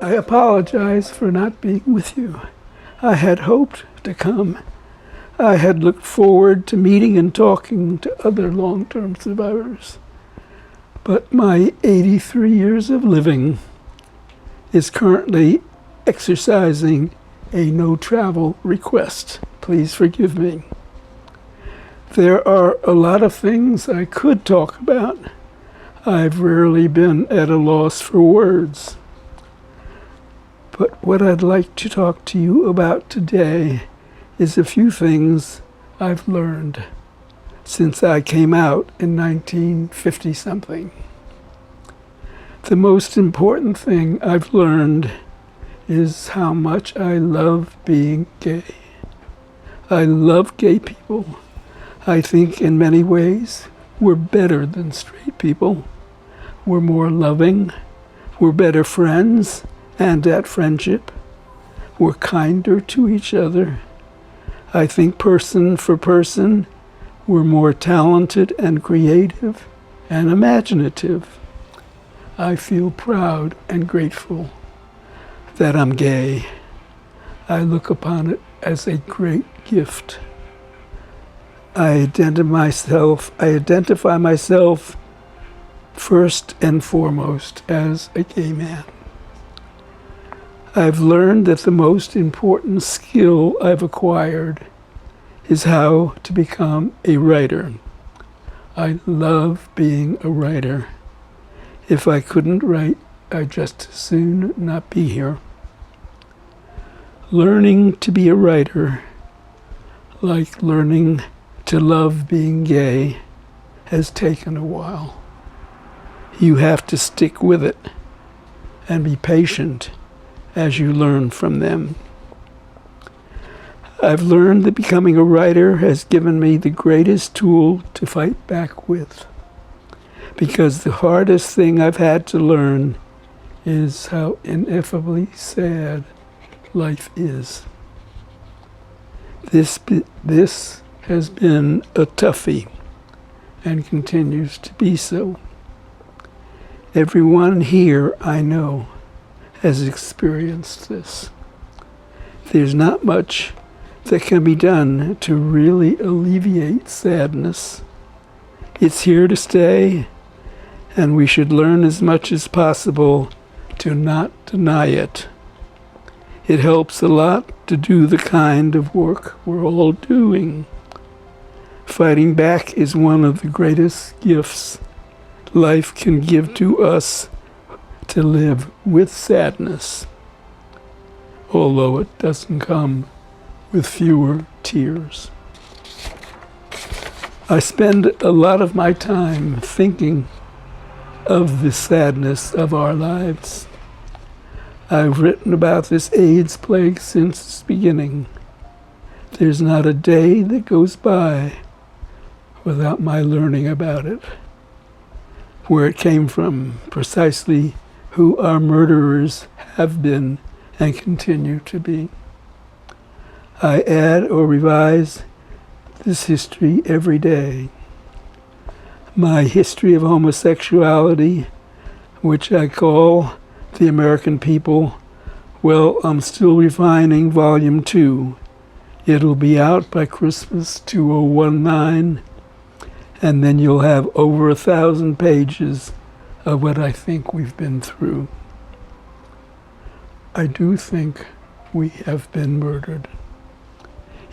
I apologize for not being with you. I had hoped to come. I had looked forward to meeting and talking to other long-term survivors. But my 83 years of living is currently exercising a no-travel request. Please forgive me. There are a lot of things I could talk about. I've rarely been at a loss for words. But what I'd like to talk to you about today is a few things I've learned since I came out in 1950-something. The most important thing I've learned is how much I love being gay. I love gay people. I think in many ways we're better than straight people. We're more loving. We're better friends and at friendship. We're kinder to each other. I think person for person, we're more talented and creative and imaginative. I feel proud and grateful that I'm gay. I look upon it as a great gift. I identify myself first and foremost as a gay man. I've learned that the most important skill I've acquired is how to become a writer. I love being a writer. If I couldn't write, I'd just as soon not be here. Learning to be a writer, like learning to love being gay, has taken a while. You have to stick with it and be patient as you learn from them. I've learned that becoming a writer has given me the greatest tool to fight back with, because the hardest thing I've had to learn is how ineffably sad life is. This has been a toughie and continues to be so. Everyone here I know has experienced this. There's not much that can be done to really alleviate sadness. It's here to stay, and we should learn as much as possible to not deny it. It helps a lot to do the kind of work we're all doing. Fighting back is one of the greatest gifts life can give to us, to live with sadness, although it doesn't come with fewer tears. I spend a lot of my time thinking of the sadness of our lives. I've written about this AIDS plague since its beginning. There's not a day that goes by without my learning about it, where it came from, precisely who our murderers have been and continue to be. I add or revise this history every day. My history of homosexuality, which I call The American People, well, I'm still refining Volume 2. It'll be out by Christmas 2019, and then you'll have over 1,000 pages of what I think we've been through. I do think we have been murdered.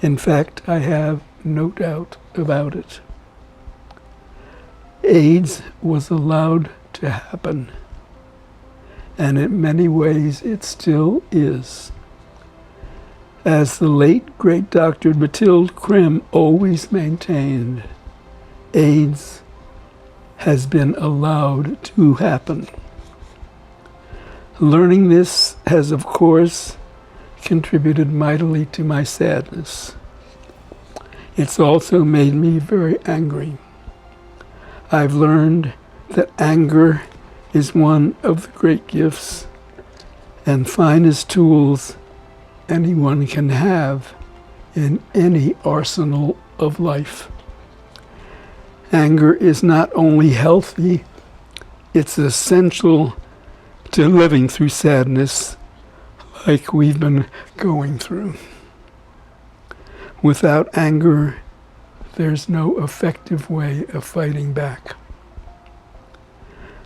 In fact, I have no doubt about it. AIDS was allowed to happen, and in many ways it still is. As the late, great Dr. Mathilde Krim always maintained, AIDS has been allowed to happen. Learning this has, of course, contributed mightily to my sadness. It's also made me very angry. I've learned that anger is one of the great gifts and finest tools anyone can have in any arsenal of life. Anger is not only healthy, it's essential to living through sadness like we've been going through. Without anger, there's no effective way of fighting back.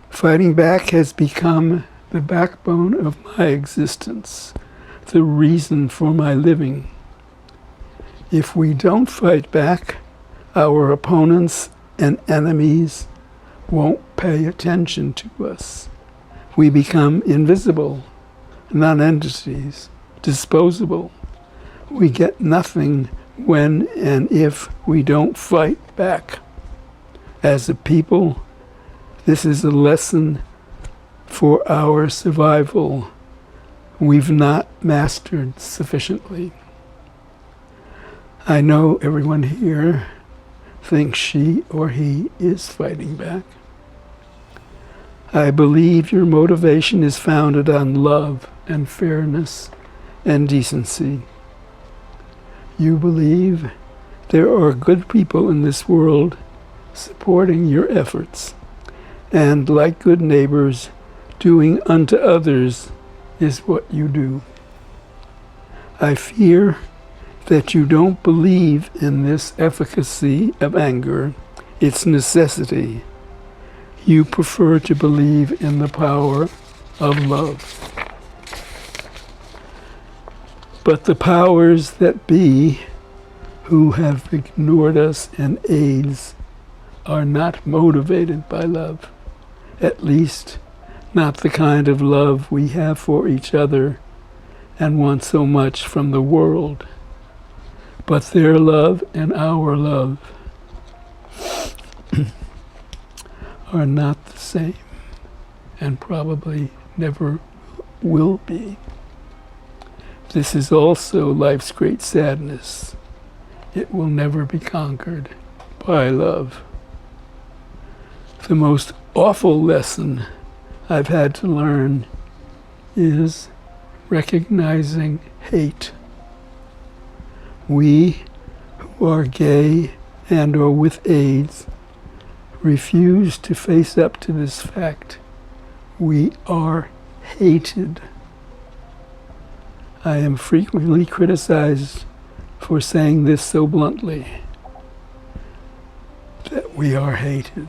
Fighting back has become the backbone of my existence, the reason for my living. If we don't fight back, our opponents and enemies won't pay attention to us. We become invisible, non-entities, disposable. We get nothing when and if we don't fight back. As a people, this is a lesson for our survival we've not mastered sufficiently. I know everyone here thinks she or he is fighting back. I believe your motivation is founded on love and fairness and decency. You believe there are good people in this world supporting your efforts, and like good neighbors, doing unto others is what you do. I fear that you don't believe in this efficacy of anger, its necessity. You prefer to believe in the power of love. But the powers that be, who have ignored us in AIDS, are not motivated by love, at least not the kind of love we have for each other and want so much from the world. But their love and our love are not the same, and probably never will be. This is also life's great sadness. It will never be conquered by love. The most awful lesson I've had to learn is recognizing hate. We who are gay and or with AIDS refuse to face up to this fact. We are hated. I am frequently criticized for saying this so bluntly, that we are hated.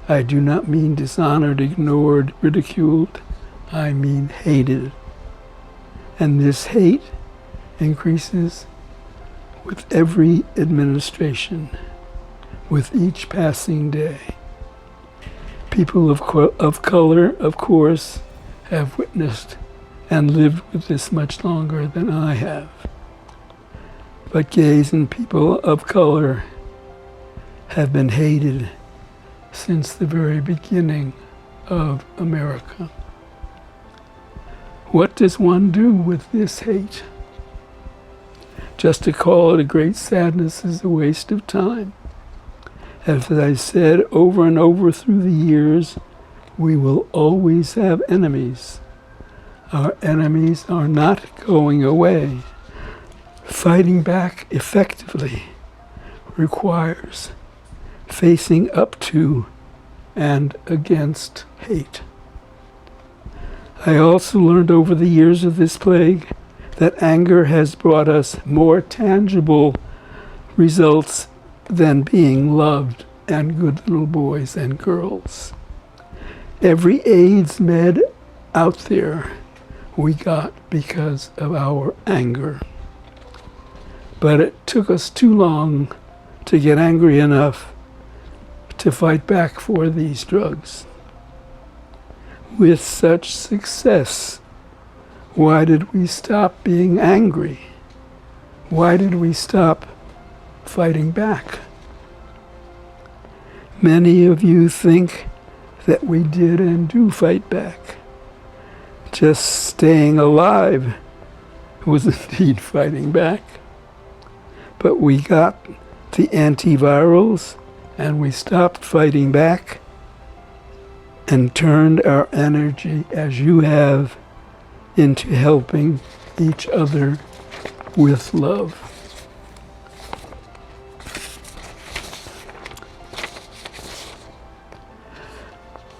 I do not mean dishonored, ignored, ridiculed. I mean hated. And this hate increases with every administration, with each passing day. People of color, of course, have witnessed and lived with this much longer than I have. But gays and people of color have been hated since the very beginning of America. What does one do with this hate? Just to call it a great sadness is a waste of time. As I've said over and over through the years, we will always have enemies. Our enemies are not going away. Fighting back effectively requires facing up to and against hate. I also learned over the years of this plague that anger has brought us more tangible results than being loved and good little boys and girls. Every AIDS med out there we got because of our anger. But it took us too long to get angry enough to fight back for these drugs. With such success, why did we stop being angry? Why did we stop fighting back? Many of you think that we did and do fight back. Just staying alive was indeed fighting back. But we got the antivirals and we stopped fighting back and turned our energy, as you have, into helping each other with love.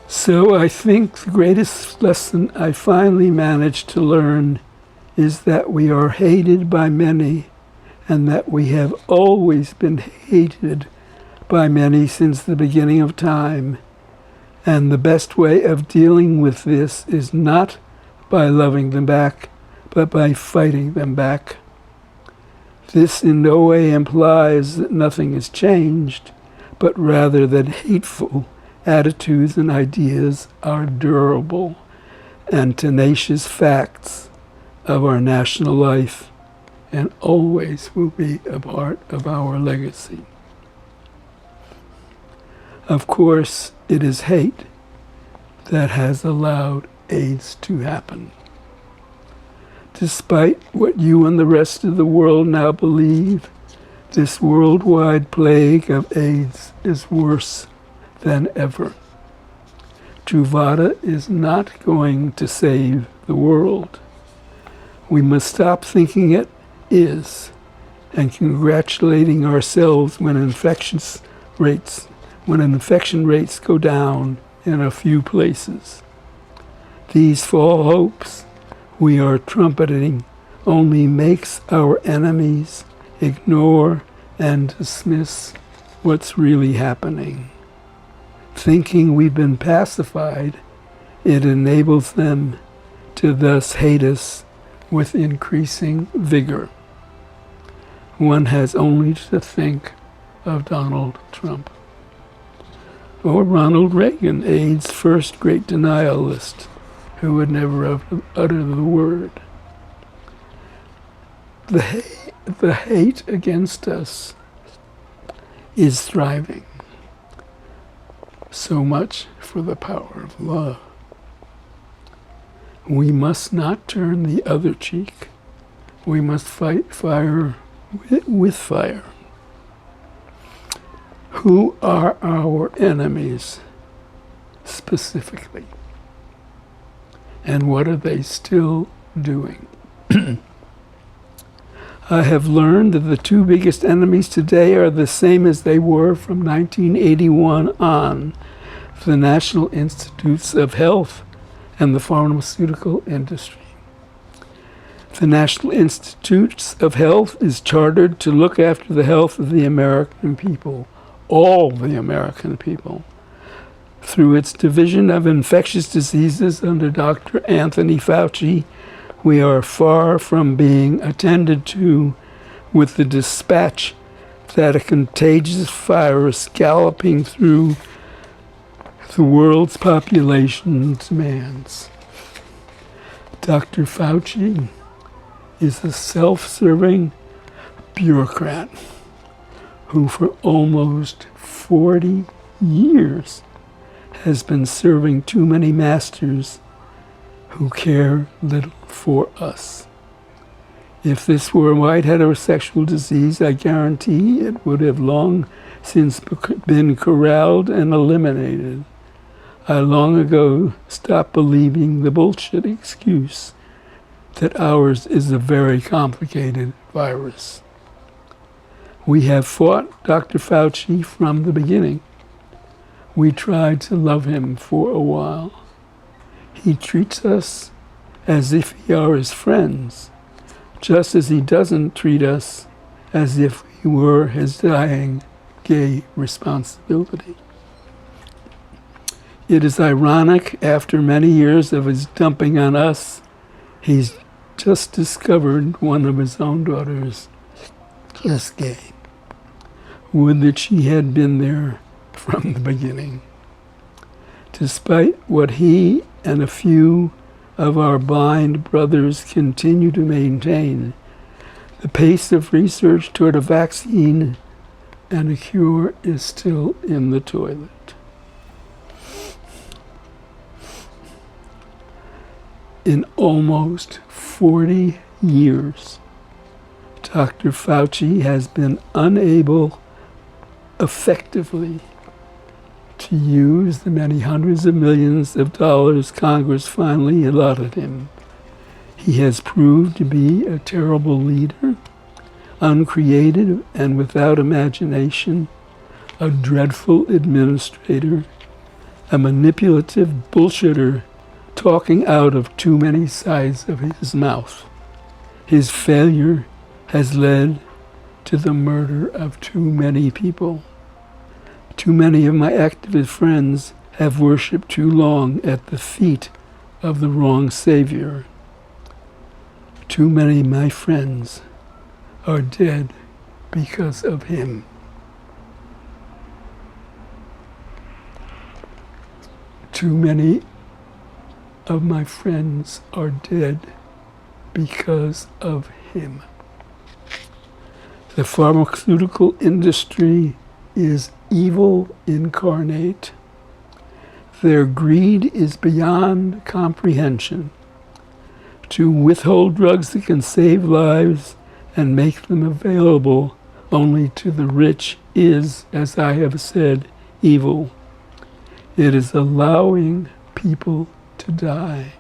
So I think the greatest lesson I finally managed to learn is that we are hated by many, and that we have always been hated by many since the beginning of time. And the best way of dealing with this is not by loving them back, but by fighting them back. This in no way implies that nothing has changed, but rather that hateful attitudes and ideas are durable and tenacious facts of our national life and always will be a part of our legacy. Of course, it is hate that has allowed AIDS to happen. Despite what you and the rest of the world now believe, this worldwide plague of AIDS is worse than ever. Truvada is not going to save the world. We must stop thinking it is and congratulating ourselves when infection rates go down in a few places. These false hopes we are trumpeting only makes our enemies ignore and dismiss what's really happening. Thinking we've been pacified, it enables them to thus hate us with increasing vigor. One has only to think of Donald Trump. Or Ronald Reagan, AIDS' first great denialist, who would never have uttered the word. The hate against us is thriving. So much for the power of love. We must not turn the other cheek. We must fight fire with fire. Who are our enemies specifically? And what are they still doing? I have learned that the two biggest enemies today are the same as they were from 1981 on: the National Institutes of Health and the pharmaceutical industry. The National Institutes of Health is chartered to look after the health of the American people, all the American people. Through its division of infectious diseases under Dr. Anthony Fauci, we are far from being attended to with the dispatch that a contagious virus galloping through the world's population demands. Dr. Fauci is a self-serving bureaucrat who for almost 40 years has been serving too many masters who care little for us. If this were a white heterosexual disease, I guarantee it would have long since been corralled and eliminated. I long ago stopped believing the bullshit excuse that ours is a very complicated virus. We have fought Dr. Fauci from the beginning. We tried to love him for a while. He treats us as if we are his friends, just as he doesn't treat us as if we were his dying gay responsibility. It is ironic, after many years of his dumping on us, he's just discovered one of his own daughters is gay. Would that she had been there from the beginning. Despite what he and a few of our blind brothers continue to maintain, the pace of research toward a vaccine and a cure is still in the toilet. In almost 40 years, Dr. Fauci has been unable effectively to use the many hundreds of millions of dollars Congress finally allotted him. He has proved to be a terrible leader, uncreative and without imagination, a dreadful administrator, a manipulative bullshitter talking out of too many sides of his mouth. His failure has led to the murder of too many people. Too many of my activist friends have worshipped too long at the feet of the wrong savior. Too many of my friends are dead because of him. Too many of my friends are dead because of him. The pharmaceutical industry is evil incarnate. Their greed is beyond comprehension. To withhold drugs that can save lives and make them available only to the rich is, as I have said, evil. It is allowing people to die.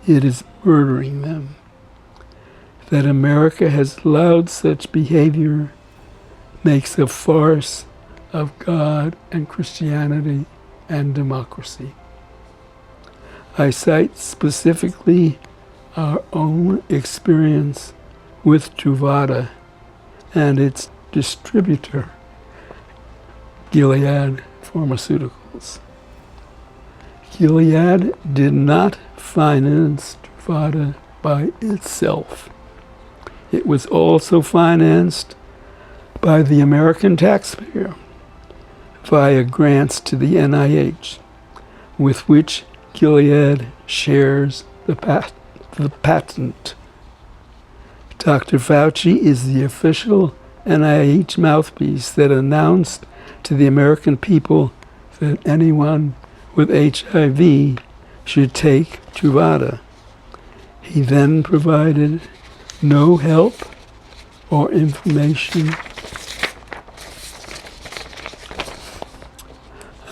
It is murdering them. That America has allowed such behavior makes a farce of God and Christianity and democracy. I cite specifically our own experience with Truvada and its distributor, Gilead Pharmaceuticals. Gilead did not finance Truvada by itself. It was also financed by the American taxpayer via grants to the NIH, with which Gilead shares the patent. Dr. Fauci is the official NIH mouthpiece that announced to the American people that anyone with HIV should take Truvada. He then provided no help or information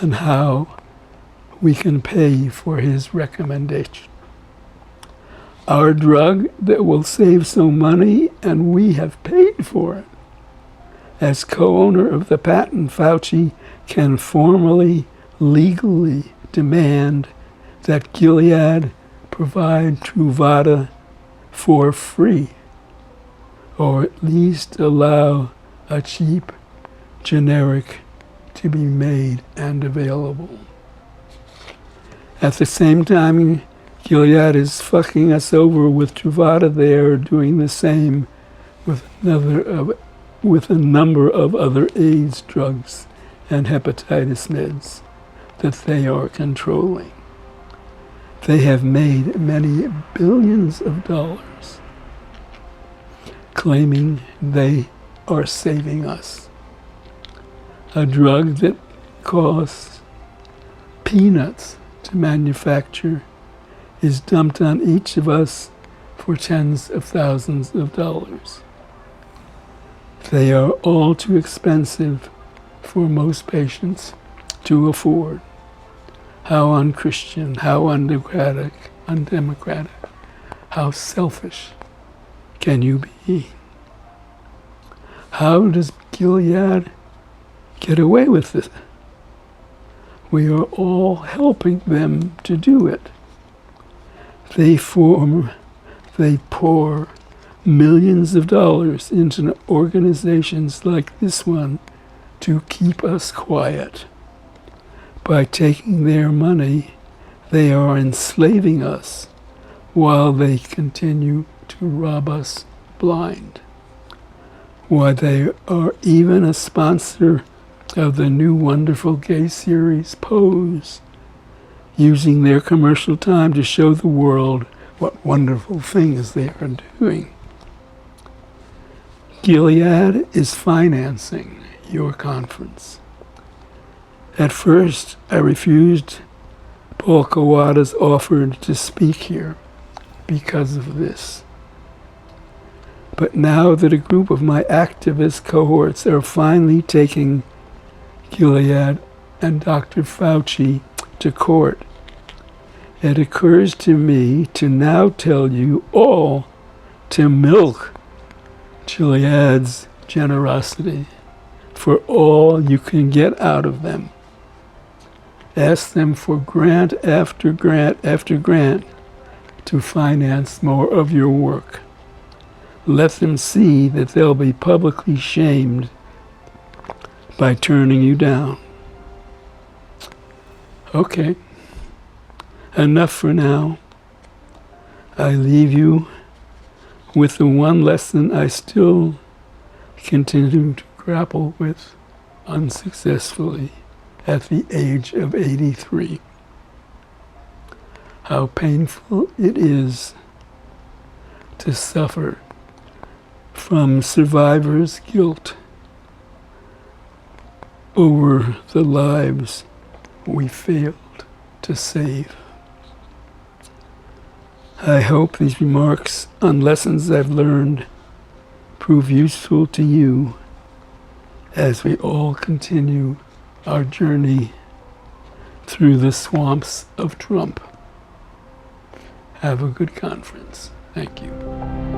on how we can pay for his recommendation. Our drug that will save some money, and we have paid for it. As co-owner of the patent, Fauci can formally, legally demand that Gilead provide Truvada for free, or at least allow a cheap generic to be made and available. At the same time, Gilead is fucking us over with Truvada. They are doing the same with a number of other AIDS drugs and hepatitis meds that they are controlling. They have made many billions of dollars claiming they are saving us. A drug that costs peanuts to manufacture is dumped on each of us for tens of thousands of dollars. They are all too expensive for most patients to afford. How unchristian, how undemocratic, how selfish can you be? How does Gilead get away with it? We are all helping them to do it. They pour millions of dollars into organizations like this one to keep us quiet. By taking their money, they are enslaving us while they continue to rob us blind. Why, they are even a sponsor of the new wonderful gay series Pose, using their commercial time to show the world what wonderful things they are doing. Gilead is financing your conference. At first, I refused Paul Kawada's offer to speak here because of this. But now that a group of my activist cohorts are finally taking Gilead and Dr. Fauci to court, it occurs to me to now tell you all to milk Gilead's generosity for all you can get out of them. Ask them for grant after grant after grant to finance more of your work. Let them see that they'll be publicly shamed by turning you down. Okay, enough for now. I leave you with the one lesson I still continue to grapple with unsuccessfully at the age of 83. How painful it is to suffer from survivor's guilt over the lives we failed to save. I hope these remarks on lessons I've learned prove useful to you as we all continue our journey through the swamps of Trump. Have a good conference. Thank you.